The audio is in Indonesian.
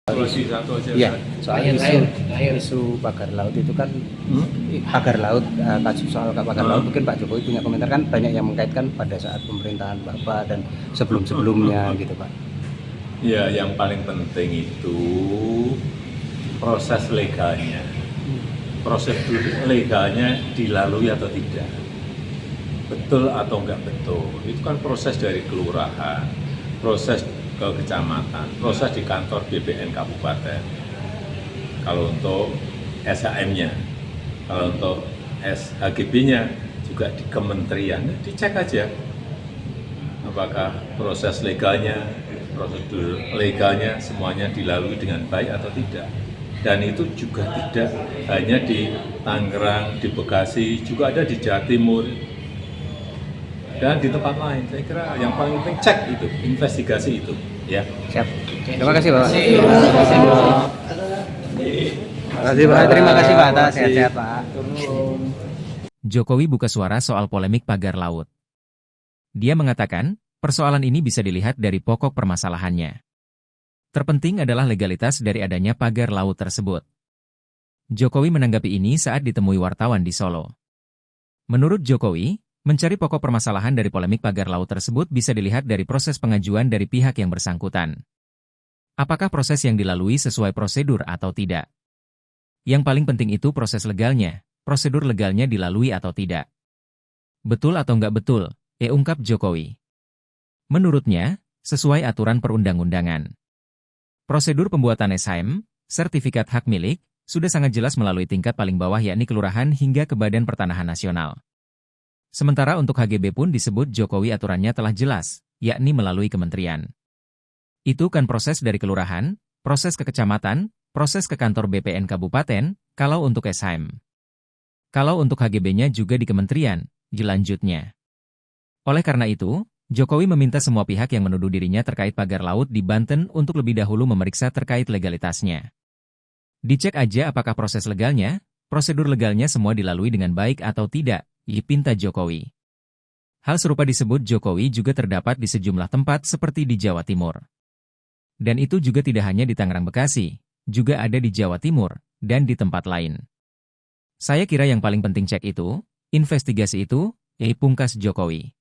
Satu aja. Iya, soal Terakhir. isu pagar laut itu kan pagar laut, kasus soal pagar laut mungkin Pak Jokowi punya komentar, kan banyak yang mengkaitkan pada saat pemerintahan Bapak dan sebelum-sebelumnya gitu Pak. Ya, yang paling penting itu proses legalnya. Prosedur legalnya dilalui atau tidak. Betul atau enggak betul. Itu kan proses dari kelurahan, proses ke kecamatan, proses di kantor BPN kabupaten. Kalau untuk SHM-nya, kalau untuk SHGB-nya juga di kementerian, dicek aja apakah proses legalnya, prosedur legalnya semuanya dilalui dengan baik atau tidak. Dan itu juga tidak hanya di Tangerang, di Bekasi, juga ada di Jawa Timur, dan di tempat lain. Saya kira yang paling penting cek itu, investigasi itu, ya. Siap. Terima kasih Pak. Terima kasih. Terima kasih Pak atas sehat-sehat Pak. Jokowi buka suara soal polemik pagar laut. Dia mengatakan, persoalan ini bisa dilihat dari pokok permasalahannya. Terpenting adalah legalitas dari adanya pagar laut tersebut. Jokowi menanggapi ini saat ditemui wartawan di Solo. Menurut Jokowi, mencari pokok permasalahan dari polemik pagar laut tersebut bisa dilihat dari proses pengajuan dari pihak yang bersangkutan. Apakah proses yang dilalui sesuai prosedur atau tidak? Yang paling penting itu proses legalnya, prosedur legalnya dilalui atau tidak. Betul atau enggak betul, ungkap Jokowi. Menurutnya, sesuai aturan perundang-undangan. Prosedur pembuatan SHM, sertifikat hak milik, sudah sangat jelas melalui tingkat paling bawah yakni kelurahan hingga ke Badan Pertanahan Nasional. Sementara untuk HGB pun disebut Jokowi aturannya telah jelas, yakni melalui kementerian. Itu kan proses dari kelurahan, proses ke kecamatan, proses ke kantor BPN kabupaten, kalau untuk SHM. Kalau untuk HGB-nya juga di kementerian, dilanjutnya. Oleh karena itu, Jokowi meminta semua pihak yang menuduh dirinya terkait pagar laut di Banten untuk lebih dahulu memeriksa terkait legalitasnya. Dicek aja apakah proses legalnya, prosedur legalnya semua dilalui dengan baik atau tidak, pinta Jokowi. Hal serupa disebut Jokowi juga terdapat di sejumlah tempat seperti di Jawa Timur. Dan itu juga tidak hanya di Tangerang Bekasi, juga ada di Jawa Timur, dan di tempat lain. Saya kira yang paling penting cek itu, investigasi itu, pungkas Jokowi.